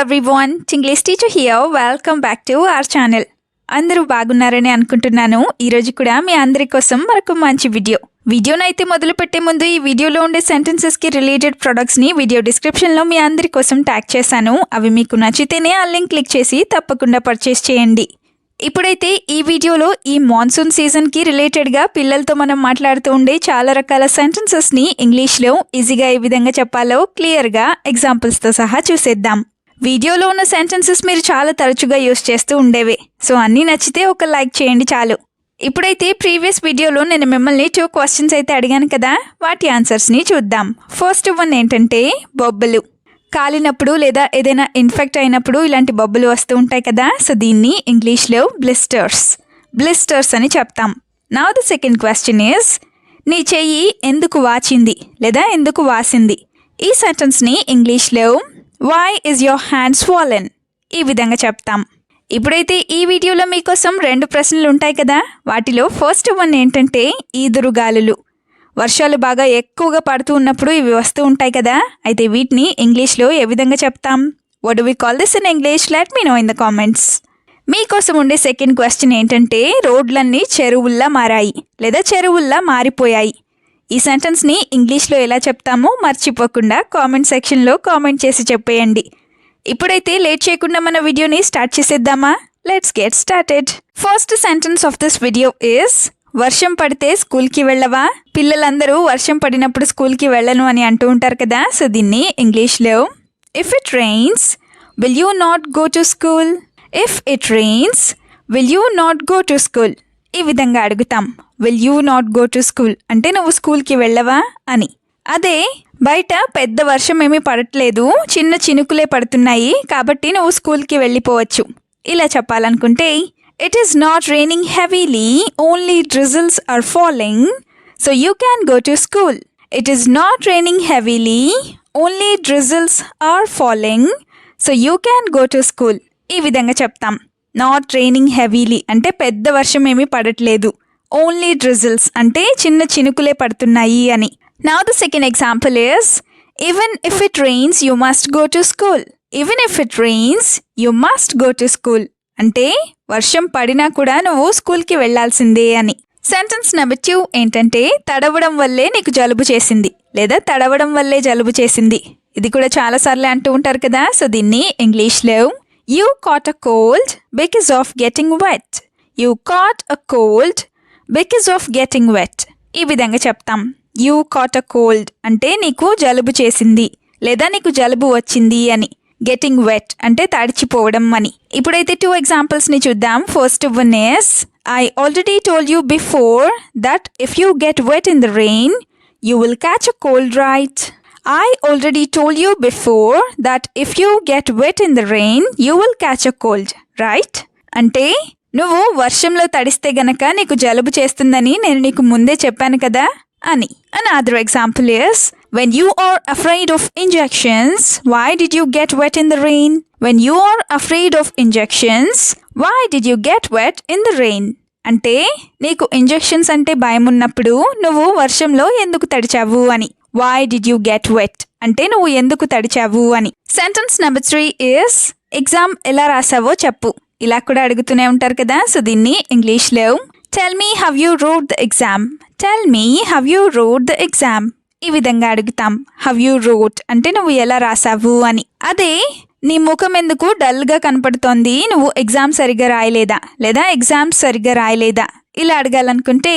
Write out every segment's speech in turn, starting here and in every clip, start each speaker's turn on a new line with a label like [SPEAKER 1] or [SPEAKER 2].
[SPEAKER 1] everyone, Tinglish teacher here. Welcome back to our channel. అందరూ బాగున్నారని అనుకుంటున్నాను. ఈ రోజు కూడా మీ అందరి కోసం మరొక మంచి వీడియోనైతే మొదలు పెట్టే ముందు ఈ వీడియోలో ఉండే సెంటెన్సెస్ కి రిలేటెడ్ ప్రొడక్ట్స్ ని వీడియో డిస్క్రిప్షన్ లో మీ అందరి కోసం ట్యాగ్ చేశాను. అవి మీకు నచ్చితేనే ఆ లింక్ క్లిక్ చేసి తప్పకుండా పర్చేస్ చేయండి. ఇప్పుడైతే ఈ వీడియోలో ఈ మాన్సూన్ సీజన్ కి రిలేటెడ్ గా పిల్లలతో మనం మాట్లాడుతూ ఉండే చాలా రకాల సెంటెన్సెస్ ని ఇంగ్లీష్ లో ఈజీగా ఏ విధంగా చెప్పాలో క్లియర్ గా ఎగ్జాంపుల్స్ తో సహా చూసేద్దాం. వీడియోలో ఉన్న సెంటెన్సెస్ మీరు చాలా తరచుగా యూస్ చేస్తూ ఉండేవే. సో అన్నీ నచ్చితే ఒక లైక్ చేయండి చాలు. ఇప్పుడైతే ప్రీవియస్ వీడియోలో నేను మిమ్మల్ని 2 క్వశ్చన్స్ అయితే అడిగాను కదా, వాటి ఆన్సర్స్ని చూద్దాం. ఫస్ట్ వన్ ఏంటంటే బొబ్బలు. కాలినప్పుడు లేదా ఏదైనా ఇన్ఫెక్ట్ అయినప్పుడు ఇలాంటి బొబ్బలు వస్తూ ఉంటాయి కదా, సో దీన్ని ఇంగ్లీష్లో బ్లిస్టర్స్ అని చెప్తాం. Now the second question is నీ చెయ్యి ఎందుకు వాచింది లేదా ఎందుకు వాసింది. ఈ సెంటెన్స్ని ఇంగ్లీష్లో why is your hand swollen ఈ విధంగా చెప్తాం. ఇప్పుడైతే ఈ వీడియోలో మీకోసం 2 ప్రశ్నలు ఉంటాయి కదా, వాటిలో ఫస్ట్ వన్ ఏంటంటే ఈదురుగాలులు. వర్షాలు బాగా ఎక్కువగా పడుతూ ఉన్నప్పుడు ఇవి వస్తూ ఉంటాయి కదా, అయితే వీటిని ఇంగ్లీష్లో ఏ విధంగా చెప్తాం? What do we call this in English? Let me know in the comments. మీకోసం ఉండే సెకండ్ క్వశ్చన్ ఏంటంటే రోడ్లన్నీ చెరువుల్లా మారాయి లేదా చెరువుల్లా మారిపోయాయి. ఈ సెంటెన్స్ని ఇంగ్లీష్లో ఎలా చెప్తామో మర్చిపోకుండా కామెంట్ సెక్షన్లో కామెంట్ చేసి చెప్పేయండి. ఇప్పుడైతే లేట్ చేయకుండా మన వీడియోని స్టార్ట్ చేసేద్దామా? Let's get started. First sentence of this video is వర్షం పడితే స్కూల్కి వెళ్ళవా? పిల్లలందరూ వర్షం పడినప్పుడు స్కూల్కి వెళ్ళను అని అంటూ ఉంటారు కదా, సో దీన్ని ఇంగ్లీష్లో if it rains will you not go to school. If it rains will you not go to school ఈ విధంగా అడుగుతాం. Will you not go to school అంటే నువ్వు స్కూల్కి వెళ్ళవా అని. అదే బయట పెద్ద వర్షం ఏమీ పడట్లేదు, చిన్న చినుకులే పడుతున్నాయి కాబట్టి నువ్వు స్కూల్కి వెళ్ళిపోవచ్చు ఇలా చెప్పాలనుకుంటే it is not raining heavily, only drizzles are falling, so you can go to school. It is not raining heavily, only drizzles are falling, so you can go to school ఈ విధంగా చెప్తాం. నాట్ రైనింగ్ హెవీలీ అంటే పెద్ద వర్షం ఏమీ పడట్లేదు, only డ్రిజిల్స్ అంటే చిన్న చినుకులే పడుతున్నాయి అని. Now the second example is even if it rains you must go to school. Even if it rains you must go to school అంటే వర్షం పడినా కూడా నువ్వు స్కూల్కి వెళ్లాల్సిందే అని. సెంటెన్స్ నెంబర్ 2 ఏంటంటే తడవడం వల్లే నీకు జలుబు చేసింది లేదా తడవడం వల్లే జలుబు చేసింది. ఇది కూడా చాలాసార్లు అంటూ ఉంటారు కదా, సో దీన్ని ఇంగ్లీష్లో you caught a cold because of getting wet. You caught a cold because of getting wet ఈ విధంగా చెప్తాం. యూ కాట్ అ కోల్డ్ అంటే నీకు జలుబు చేసింది లేదా నీకు జలుబు వచ్చింది అని. గెటింగ్ వెట్ అంటే తడిచిపోవడం అని. ఇప్పుడైతే 2 ఎగ్జాంపుల్స్ని చూద్దాం. First one is I already told you before that if you get wet in the rain you will catch a cold right. I already told you before that if you get wet in the rain you will catch a cold, right? అంటే నువ్వు వర్షంలో తడిస్తే గనక నీకు జలుబు చేస్తుందని నేను నీకు ముందే చెప్పాను కదా అని. Another example is when you are afraid of injections why did you get wet in the rain? When you are afraid of injections why did you get wet in the rain? అంటే నీకు injections అంటే భయం ఉన్నప్పుడు నువ్వు వర్షంలో ఎందుకు తడిచావు అని. Why did you get wet అంటే నువ్వు ఎందుకు తడిచావు అని. సెంటెన్స్ నెంబర్ 3 is ఎగ్జామ్ ఎలా రాసావో చెప్పు. ఇలా కూడా అడుగుతూనే ఉంటారు కదా, సో దీన్ని ఇంగ్లీష్లో tell me have you road the exam. Tell me have you road the exam ఈ విధంగా అడుగుతాం. హవ్ యూ రోడ్ అంటే నువ్వు ఎలా రాసావు అని. అదే నీ ముఖం ఎందుకు డల్గా కనపడుతోంది, నువ్వు ఎగ్జామ్ సరిగ్గా రాయలేదా లేదా ఎగ్జామ్స్ సరిగ్గా రాయలేదా ఇలా అడగాలనుకుంటే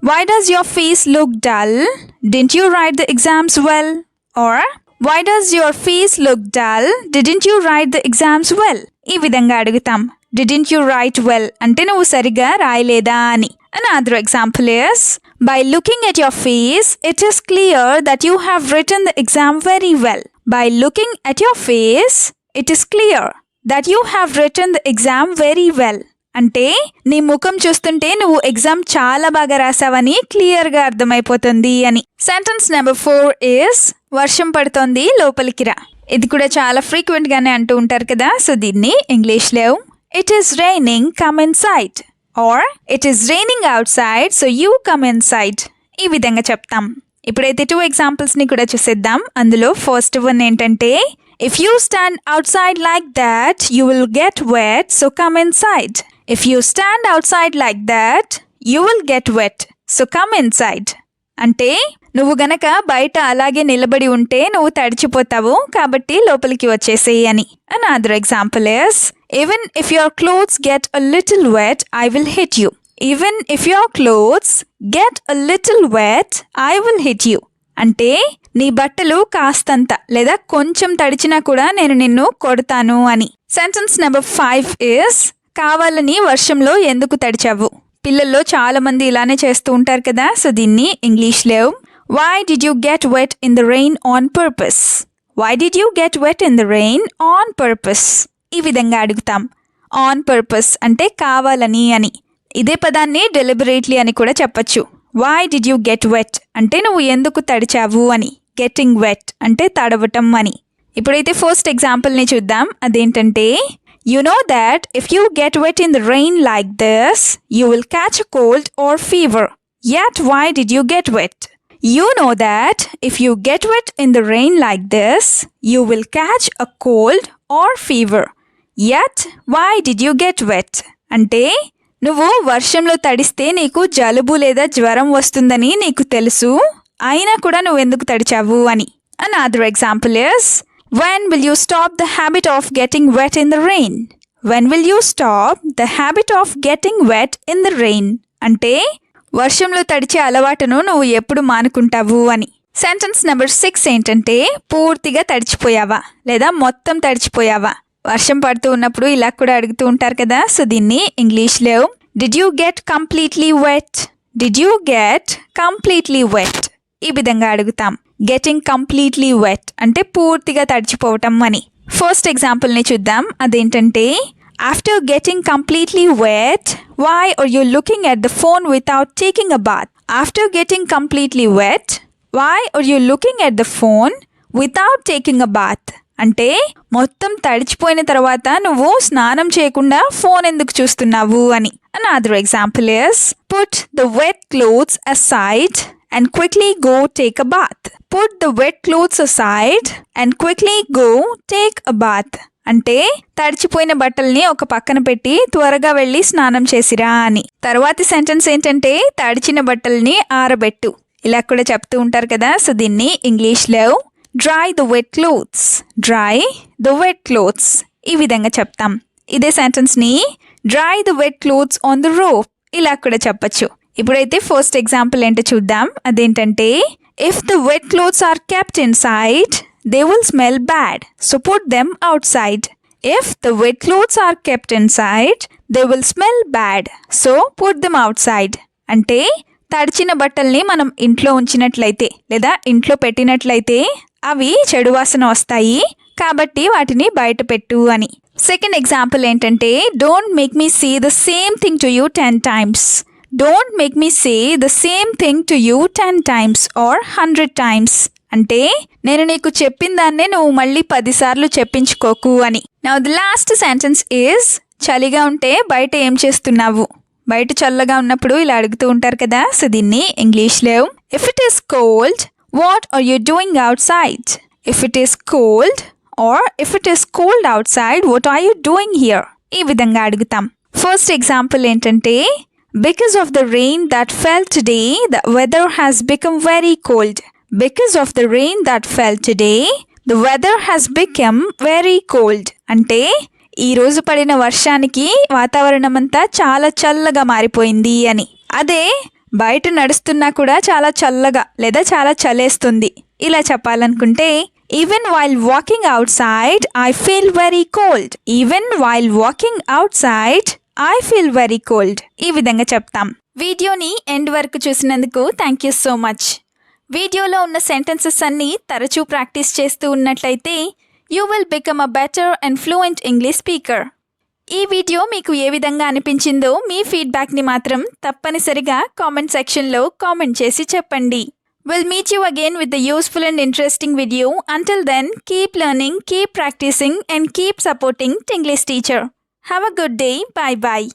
[SPEAKER 1] why does your face look dull, didn't you write the exams well. Or why does your face look dull, didn't you write the exams well ఈ విధంగా అడుగుతాం. డిడ్ంట్ యూ రైట్ వెల్ అంటే నువ్వు సరిగ్గా రాయలేదా అని. Another example is by looking at your face it is clear that you have written the exam very well. By looking at your face it is clear that you have written the exam very well అంటే నీ ముఖం చూస్తుంటే నువ్వు exam చాలా బాగా రాసావని క్లియర్గా అర్థమైపోతుంది అని. సెంటెన్స్ నెంబర్ 4 is వర్షం పడుతోంది లోపలికి రా. ఇది కూడా చాలా ఫ్రీక్వెంట్గానే అంటూ ఉంటారు కదా, సో దీన్ని ఇంగ్లీష్లో it is raining come inside or it is raining outside so you come inside ఈ విధంగా చెప్తాం. ఇప్పుడైతే 2 ఎగ్జాంపుల్స్ని కూడా చూసేద్దాం. అందులో ఫస్ట్ వన్ ఏంటంటే If you stand outside like that, you will get wet, so come inside. If you stand outside like that, you will get wet, so come inside. అంటే నువ్వు గనక బయట అలాగే నిలబడి ఉంటే నువ్వు తడిచిపోతావు, కాబట్టి లోపలికి వచ్చేసేయి అని. Another example is, even if your clothes get a little wet, I will hit you. Even if your clothes get a little wet, I will hit you. అంటే నీ బట్టలు కాస్తంత లేదా కొంచెం తడిచినా కూడా నేను నిన్ను కొడతాను అని. సెంటెన్స్ నెంబర్ 5 ఇస్, కావాలని వర్షంలో ఎందుకు తడిచావు? పిల్లల్లో చాలా మంది ఇలానే చేస్తూ ఉంటారు కదా. సో దీన్ని ఇంగ్లీష్లో why did you get wet in the rain on purpose? Why did you get wet in the rain on purpose? ఈ విధంగా అడుగుతాం. ఆన్ పర్పస్ అంటే కావాలని అని. ఇదే పదాన్ని డెలిబరేట్లీ అని కూడా చెప్పచ్చు. Why did you get wet అంటే నువ్వు ఎందుకు తడిచావు అని. గెట్టింగ్ వెట్ అంటే తడవటం అని. ఇప్పుడైతే ఫస్ట్ ఎగ్జాంపుల్ని చూద్దాం. అదేంటంటే, you know that if you get wet in the rain like this, you will catch a cold or fever. Yet why did you get wet? You know that if you get wet in the rain like this, you will catch a cold or fever. Yet why did you get wet? అంటే నువ్వు వర్షంలో తడిస్తే నీకు జలుబు లేదా జ్వరం వస్తుందని నీకు తెలుసు, అయినా కూడా నువ్వు ఎందుకు తడిచావు అని. Another example is, when will you stop the habit of getting wet in the rain? When will you stop the habit of getting wet in the rain? అంటే వర్షంలో తడిచే అలవాటును నువ్వు ఎప్పుడు మానుకుంటావు అని. సెంటెన్స్ నెంబర్ 6 ఏంటంటే, పూర్తిగా తడిచిపోయావా లేదా మొత్తం తడిచిపోయావా? వర్షం పడుతూ ఉన్నప్పుడు ఇలా కూడా అడుగుతూ ఉంటారు కదా. సో దీన్ని ఇంగ్లీష్లో did you get completely wet? Did you get completely wet? ఈ విధంగా అడుగుతాం. గెటింగ్ కంప్లీట్లీ వెట్ అంటే పూర్తిగా తడిచిపోవటం అని. ఫస్ట్ ఎగ్జాంపుల్ని చూద్దాం. అదేంటంటే, after getting completely wet, why are you looking at the phone without taking a bath? After getting completely wet, why are you looking at the phone without taking a bath? అంటే మొత్తం తడిచిపోయిన తర్వాత నువ్వు స్నానం చేయకుండా phone ఎందుకు చూస్తున్నావు అని. Another example is, put the wet clothes aside and quickly go take a bath. Put the wet clothes aside and quickly go take a bath. అంటే తడిచిపోయిన బట్టల్ని ఒక పక్కన పెట్టి త్వరగా వెళ్ళి స్నానం చేసిరా అని. తర్వాతి సెంటెన్స్ ఏంటంటే, తడిచిన బట్టల్ని ఆరబెట్టు. ఇలా కూడా చెప్తూ ఉంటారు కదా. సో దీన్ని ఇంగ్లీష్లో dry the wet clothes. Dry the wet clothes ఈ విధంగా చెప్తాం. ఇదే సెంటెన్స్ని dry the wet clothes on the rope ఇలా కూడా చెప్పచ్చు. ఇప్పుడైతే ఫస్ట్ ఎగ్జాంపుల్ ఏంటో చూద్దాం. అదేంటంటే, if the wet clothes are kept inside, they will smell bad, so put them outside. If the wet clothes are kept inside, they will smell bad, so put them outside. అంటే తడిచిన బట్టల్ని మనం ఇంట్లో ఉంచినట్లయితే లేదా ఇంట్లో పెట్టినట్లయితే అవి చెడు వాసన వస్తాయి, కాబట్టి వాటిని బయట పెట్టు అని. సెకండ్ ఎగ్జాంపుల్ ఏంటంటే, don't make me say the same thing to you 10 times. Don't make me say the same thing to you 10 times or 100 times. అంటే నేను నీకు చెప్పిన దాన్నే నువ్వు మళ్ళీ 10 సార్లు చెప్పించుకోకు అని. Now the last sentence is, చలిగా ఉంటే బయట ఏం చేస్తున్నావు? బయట చల్లగా ఉన్నప్పుడు ఇలా అడుగుతూ ఉంటారు కదా. సో దీన్ని ఇంగ్లీష్లో if it is cold, what are you doing outside? If it is cold or if it is cold outside, what are you doing here? ఈ విధంగా అడుగుతాం. ఫస్ట్ ఎగ్జాంపుల్ ఏంటంటే, because of the rain that fell today, the weather has become very cold. Because of the rain that fell today, the weather has become very cold. అంటే ఈ రోజు పడిన వర్షానికి వాతావరణం అంతా చాలా చల్లగా మారిపోయింది అని. అదే బయట నడుస్తున్నా కూడా చాలా చల్లగా లేదా చాలా చలేస్తుంది ఇలా చెప్పాలనుకుంటే, even while walking out side I feel very cold. Even while walking out side I feel very cold ఈ విధంగా చెప్తాం. వీడియోని ఎండ్ వరకు చూసినందుకు థ్యాంక్ యూ సో మచ్. వీడియోలో ఉన్న సెంటెన్సెస్ అన్నీ తరచూ ప్రాక్టీస్ చేస్తూ ఉన్నట్లయితే you will become a better and fluent English speaker. ఈ వీడియో మీకు ఏ విధంగా అనిపించిందో మీ ఫీడ్బ్యాక్ని మాత్రం తప్పనిసరిగా కామెంట్ సెక్షన్లో కామెంట్ చేసి చెప్పండి. We'll meet you again with a useful and interesting video. Until then, keep learning, keep practicing and keep supporting Tinglish Teacher. Have a good day. Bye-bye.